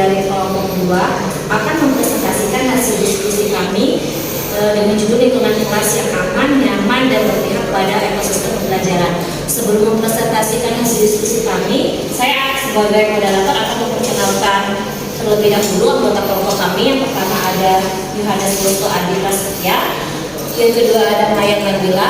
dari kelompok 2 akan mempresentasikan hasil diskusi kami dengan judul lingkungan kelas yang aman, nyaman, dan berpihak pada ekosistem pembelajaran. Sebelum mempresentasikan hasil diskusi kami, saya sebagai moderator akan memperkenalkan terlebih dahulu anggota kelompok kami. Yang pertama ada Yohanes Bosto Adi Prasetya, yang kedua ada Mayan Nabila,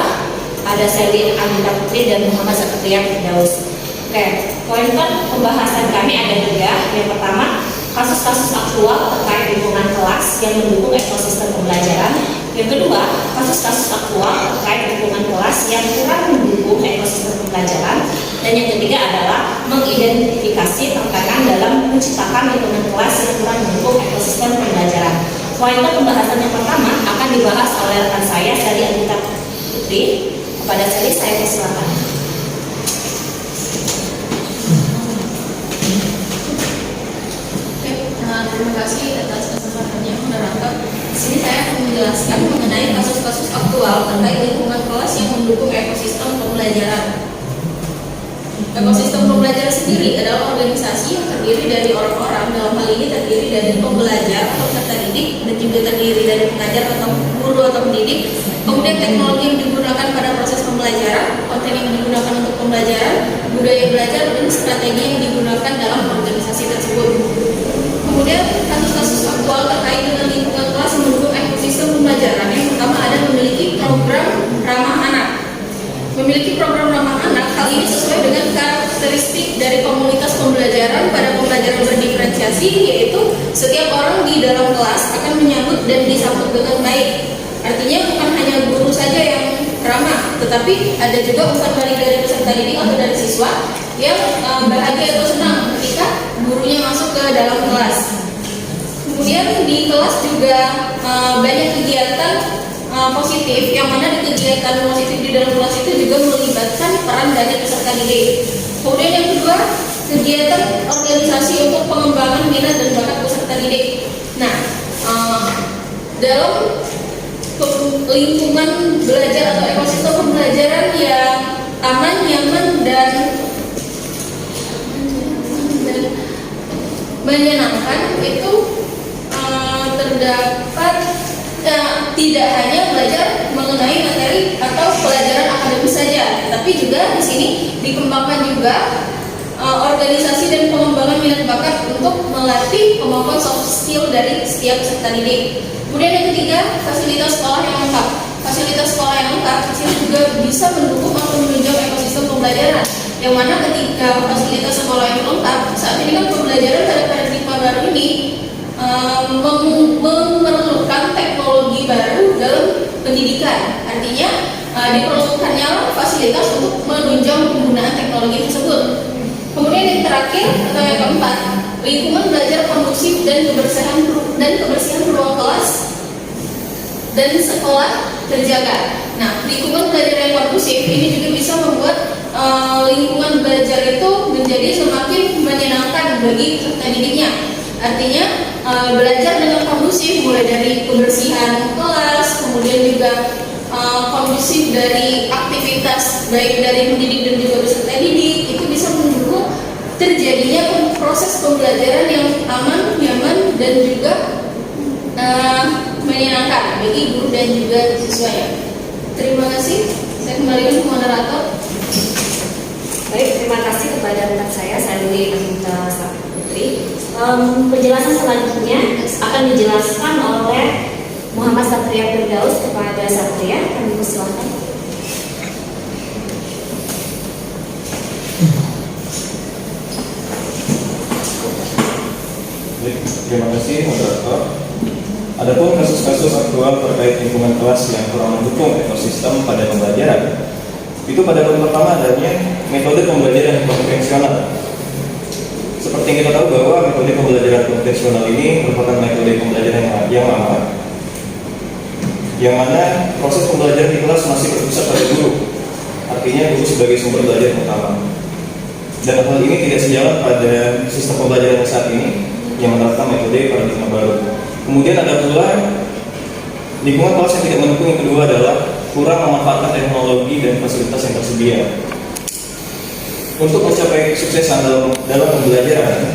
ada Selin Anita Putri, dan Muhammad Satria Firdaus. Oke, poin pembahasan kami ada 3. Yang pertama, kasus-kasus aktual terkait lingkungan kelas yang mendukung ekosistem pembelajaran. Yang kedua, kasus-kasus aktual terkait lingkungan kelas yang kurang mendukung ekosistem pembelajaran. Dan yang ketiga adalah mengidentifikasi tantangan dalam menciptakan lingkungan kelas yang kurang mendukung ekosistem pembelajaran. Poin pembahasan yang pertama akan dibahas oleh rekan saya, Sally Anita Putri. Kepada Sally, saya persilakan. Terima kasih atas kesempatannya, moderator. Di sini saya akan menjelaskan mengenai kasus-kasus aktual terkait lingkungan kelas yang mendukung ekosistem pembelajaran. Ekosistem pembelajaran sendiri adalah organisasi yang terdiri dari orang-orang, dalam hal ini terdiri dari pembelajar atau peserta didik, dan juga terdiri dari pengajar atau guru atau pendidik. Kemudian teknologi yang digunakan pada proses pembelajaran, konten yang digunakan untuk pembelajaran, budaya belajar, dan strategi yang digunakan dalam organisasi tersebut. Kemudian kasus-kasus aktual terkait dengan lingkungan kelas mendukung ekosistem pembelajaran. Yang pertama ada memiliki program ramah anak. Memiliki program ramah anak, hal ini sesuai dengan karakteristik dari komunitas pembelajaran pada pembelajaran berdiferensiasi, yaitu setiap orang di dalam kelas akan menyambut dan disambut dengan baik. Artinya bukan hanya guru saja yang ramah, tetapi ada juga umpan balik dari peserta didik atau dari siswa yang bahagia atau senang ketika gurunya masuk ke dalam kelas. Kemudian di kelas juga banyak kegiatan positif, yang mana di kegiatan positif di dalam kelas itu juga melibatkan peran dari peserta didik. Kemudian yang kedua, kegiatan organisasi untuk pengembangan minat dan bakat peserta didik. Nah, dalam lingkungan belajar atau ekosistem pembelajaran yang aman, nyaman, dan menyenangkan itu terdapat tidak hanya belajar mengenai materi atau pelajaran akademis saja, tapi juga di sini dikembangkan juga organisasi dan pengembangan minat bakat untuk melatih kemampuan soft skill dari setiap peserta didik. Kemudian yang ketiga, fasilitas sekolah yang lengkap. Fasilitas sekolah yang lengkap di sini juga bisa mendukung atau menunjang ekosistem pembelajaran. Yang mana ketika fasilitas sekolah yang lengkap, saat ini kan pembelajaran pada paradigma baru ini memerlukan teknologi baru dalam pendidikan. Artinya diperlukannya fasilitas untuk menunjang penggunaan teknologi tersebut. Kemudian yang terakhir atau yang keempat, lingkungan belajar kondusif dan kebersihan ruang kelas dan sekolah terjaga. Nah, lingkungan belajar yang kondusif ini juga bisa membuat lingkungan belajar itu menjadi semakin menyenangkan bagi peserta didiknya. Artinya belajar dengan kondusif, mulai dari kebersihan kelas, kemudian juga kondusif dari aktivitas baik dari pendidik dan juga peserta didik, itu bisa mendukung terjadinya proses pembelajaran yang aman, nyaman, dan juga menyenangkan bagi guru dan juga siswanya. Terima kasih. Saya kembalikan ke moderator. Baik, terima kasih kepada rekan saya, Sally Anita Putri. Penjelasan selanjutnya akan dijelaskan oleh Muhammad Satria Firdaus. Kepada Satria, kami persilakan. Terima kasih, moderator. Adapun kasus-kasus aktual terkait lingkungan kelas yang kurang mendukung ekosistem pada pembelajaran, itu pada poin pertama adanya metode pembelajaran konvensional. Seperti yang kita tahu bahwa metode pembelajaran konvensional ini merupakan metode pembelajaran yang lama, yang mana proses pembelajaran di kelas masih berpusat pada guru. Artinya guru sebagai sumber belajar utama. Dan hal ini tidak sejalan pada sistem pembelajaran saat ini yang menerapkan metode paradigma baru. Kemudian ada pula lingkungan kelas yang tidak mendukung. Yang kedua adalah kurang memanfaatkan teknologi dan fasilitas yang tersedia. Untuk mencapai kesuksesan dalam pembelajaran,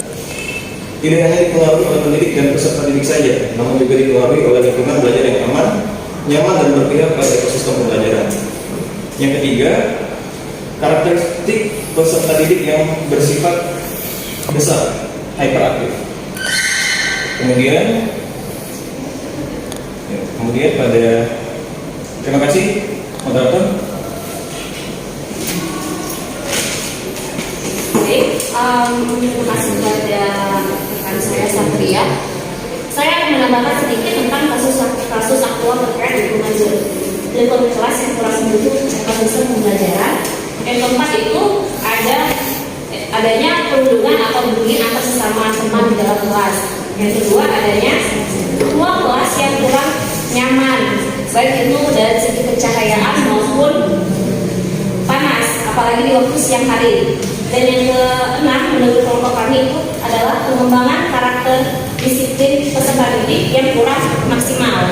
tidak hanya dipengaruhi oleh pendidik dan peserta didik saja, namun juga dipengaruhi oleh lingkungan belajar yang aman, nyaman, dan berpihak pada ekosistem pembelajaran. Yang ketiga, karakteristik peserta didik yang bersifat besar, hyperaktif. Kemudian pada terima kasih moderator. Terima kasih kepada rekan saya Satria. Saya akan menambahkan sedikit tentang kasus aktual terkait lingkungan kelas yang kurang mendukung ekosistem pembelajaran. Yang keempat itu adanya perundungan atau bullying antar sesama teman di dalam kelas. Yang kedua adanya ruang kelas yang kurang nyaman, baik itu dari segi pencahayaan maupun panas, apalagi di waktu siang hari. Dan yang keenam menurut kelompok kami itu adalah pengembangan karakter disiplin peserta didik yang kurang maksimal.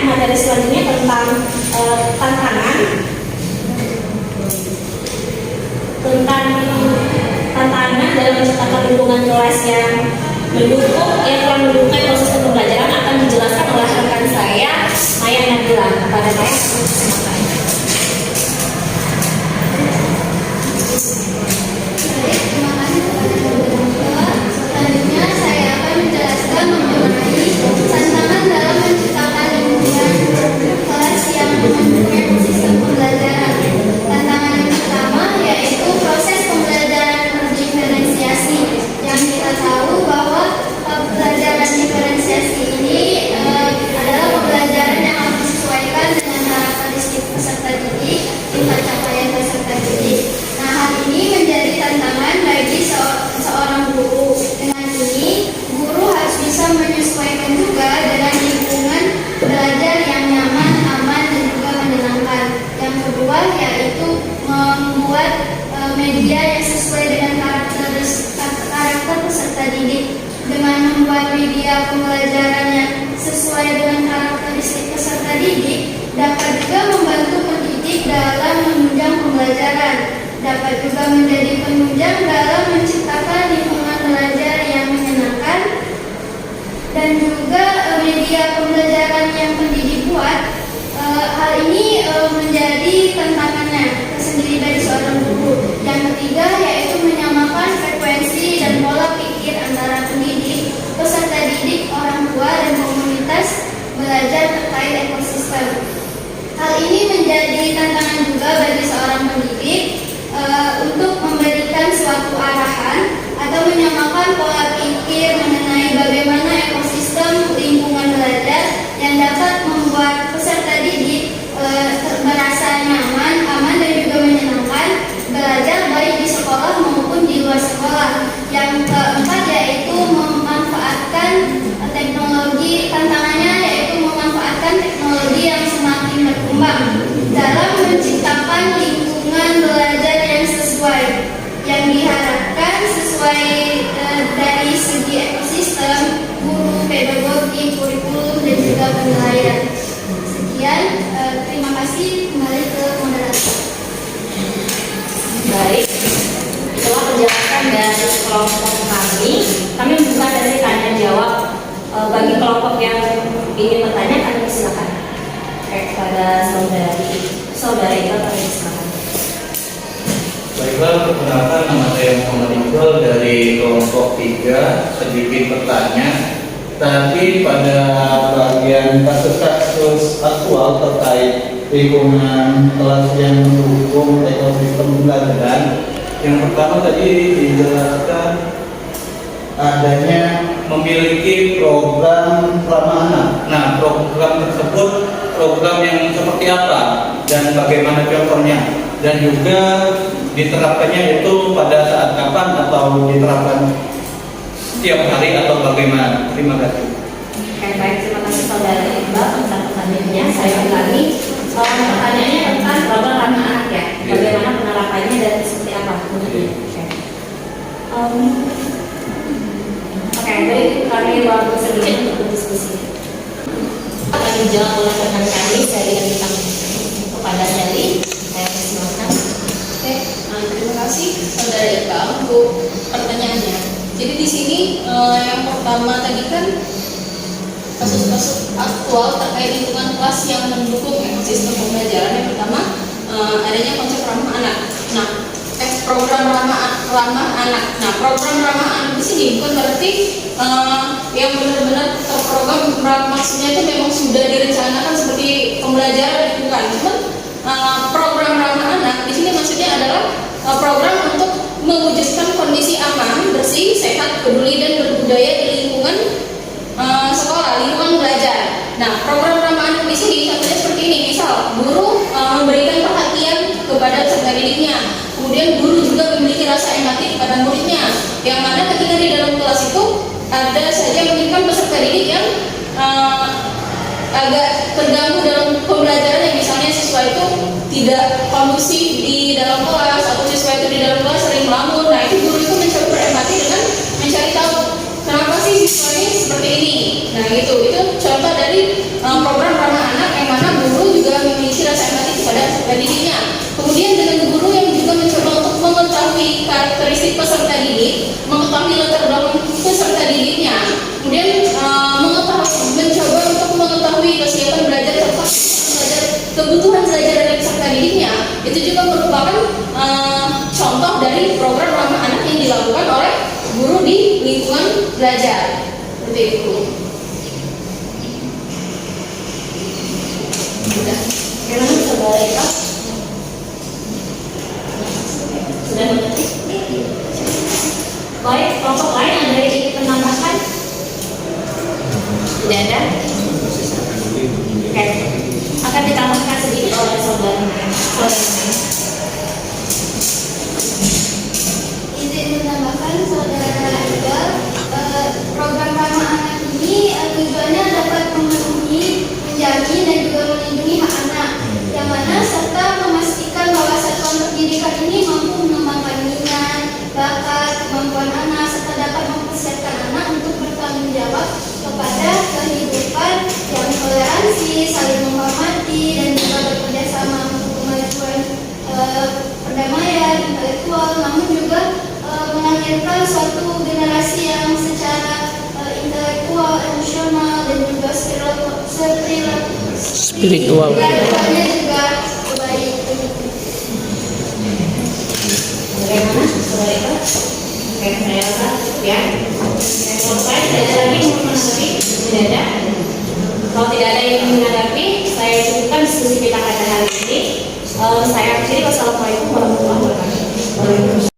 Materi selanjutnya tentang tantangan dalam menciptakan lingkungan kelas yang kurang mendukung ekosistem pembelajaran akan dijelaskan oleh rekan saya Maya Nabila. Pada Maya, silakan. Terima kasih kepada moderator. Selanjutnya saya akan menjelaskan mengenai tantangan dalam menciptakan lingkungan kelas yang mendukung ekosistem pembelajaran. Tantangan yang pertama yaitu proses pembelajaran diferensiasi. Yang kita tahu bahwa pembelajaran diferensiasi ini adalah pembelajaran yang harus disesuaikan dengan karakteristik peserta didik, tingkat capaian peserta didik. Nah, hal ini menjadi tantangan bagi seorang guru. Dengan ini, guru harus bisa menyesuaikan juga dengan lingkungan belajar yang nyaman, aman, dan juga menyenangkan. Yang kedua yaitu membuat media yang sesuai dengan karakter peserta didik. Dengan membuat media pembelajaran yang sesuai dengan karakteristik peserta didik dapat juga membantu pendidik dalam menunjang pembelajaran, dapat juga menjadi penunjang dalam menciptakan lingkungan belajar yang menyenangkan, dan juga media pembelajaran yang pendidik buat. Hal ini menjadi tantangannya tersendiri dari seorang guru. Yang ketiga yaitu menyamakan frekuensi dan pola pikir antara pendidik, peserta didik, orang tua, dan komunitas belajar terkait ekosistem. Hal ini menjadi tantangan juga bagi seorang pendidik untuk memberikan suatu arahan atau menyamakan pola pikir mengenai bagaimana ekosistem lingkungan belajar yang dapat membuat peserta didik merasa nyaman, aman, dan juga menyenangkan belajar baik di sekolah maupun di luar sekolah. Yang keempat yaitu memanfaatkan teknologi. Tantangannya yaitu memanfaatkan teknologi yang semakin berkembang dalam menciptakan lingkungan belajar yang sesuai, yang diharapkan sesuai dari segi ekosistem, guru, pedagogi, kurikulum, dan juga penilaian. Sekian, terima kasih. Kembali ke moderator. Baik, setelah penjelasan dari kelompok kami membuka sesi tanya jawab. Bagi kelompok yang ingin bertanya, kami silakan. Kepada saudara Iqbal, kami silakan. Baiklah, perkenalkan, nama saya Muhammad Iqbal dari kelompok 3. Sedikit bertanya, tapi pada bagian kasus-kasus aktual terkait lingkungan kelas yang mendukung ekosistem pembelajaran, yang pertama tadi dijelaskan adanya memiliki program ramah anak. Nah, program tersebut program yang seperti apa dan bagaimana contohnya, dan juga diterapkannya itu pada saat kapan atau diterapkan setiap hari atau bagaimana? Terima kasih. Baik, terima kasih saudara Iqbal tentang pertanyaannya. Saya ulangi, pertanyaannya tentang program ramah anak ya. Bagaimana penerapannya dan seperti apa? Oke, baik, kami waktu sedikit untuk berdiskusi. Akan dijawab oleh rekan kami, saya berikan kepada Sally. Saya persilakan. Oke, terima kasih saudara Iqbal untuk pertanyaannya. Yang pertama tadi kan kasus-kasus aktual terkait lingkungan kelas yang mendukung ekosistem pembelajaran. Yang pertama adanya konsep ramah anak. Nah, program ramah anak. Nah, program ramah anak di sini bukan berarti yang benar-benar terprogram, maksudnya itu memang sudah direncanakan seperti pembelajaran, bukan. Cuman program ramah anak di sini maksudnya adalah program untuk mewujudkan kondisi aman, bersih, sehat, peduli dan berbudaya di lingkungan sekolah, lingkungan belajar. Nah, program ramah anak di sini contohnya seperti ini. Misal, guru memberikan perhatian kepada peserta didiknya. Kemudian guru juga memiliki rasa empati kepada muridnya. Yang mana ketika di dalam kelas itu ada saja mungkin peserta didik yang agak terganggu dalam pembelajaran, yang misalnya siswa itu tidak kondusif di dalam kelas atau siswa itu di dalam kelas sering melamun. Nah, itu guru itu mencoba berempati dengan mencari tahu kenapa sih siswa ini seperti ini. Nah, itu contoh dari program ramah anak yang mana guru juga memiliki rasa empati kepada peserta didiknya. Kemudian dengan guru yang juga mencoba untuk mengetahui karakteristik peserta didik, mengetahui latar belakang peserta didiknya, kemudian mencoba untuk mengetahui kesiapan belajar serta kebutuhan belajar dari peserta didiknya. Itu juga merupakan contoh dari program ramah anak yang dilakukan oleh guru di lingkungan belajar. Seperti itu. Memang sebaliknya sudah mengerti. Baik, kelompok lain ada yang ingin menambahkan? Tidak ada? Oke, akan ditambahkan sedikit oleh saudara. Izin menambahkan saudara Iqbal, program ramah anak ini tujuannya dapat memenuhi, menjamin dan juga melindungi hak anak, yang mana serta memastikan bahwa satuan pendidikan ini mampu mengembangkan minat, bakat, kemampuan anak, serta dapat mempersiapkan anak untuk bertanggung jawab kepada kehidupan yang toleransi, saling menghormati, dan juga bekerja sama untuk kemajuan perdamaian intelektual, namun juga melahirkan suatu generasi yang secara intelektual, emosional, dan juga spiritual juga baik. Bagaimana? Sebaliknya? Oke, saya rasa ya. Kalau saya tidak ada lagi mau menanggapi, tidak ada. Kalau tidak ada yang menanggapi, saya cukupkan diskusi kita pada hari ini. Saya akhiri. Wassalamualaikum warahmatullahi wabarakatuh.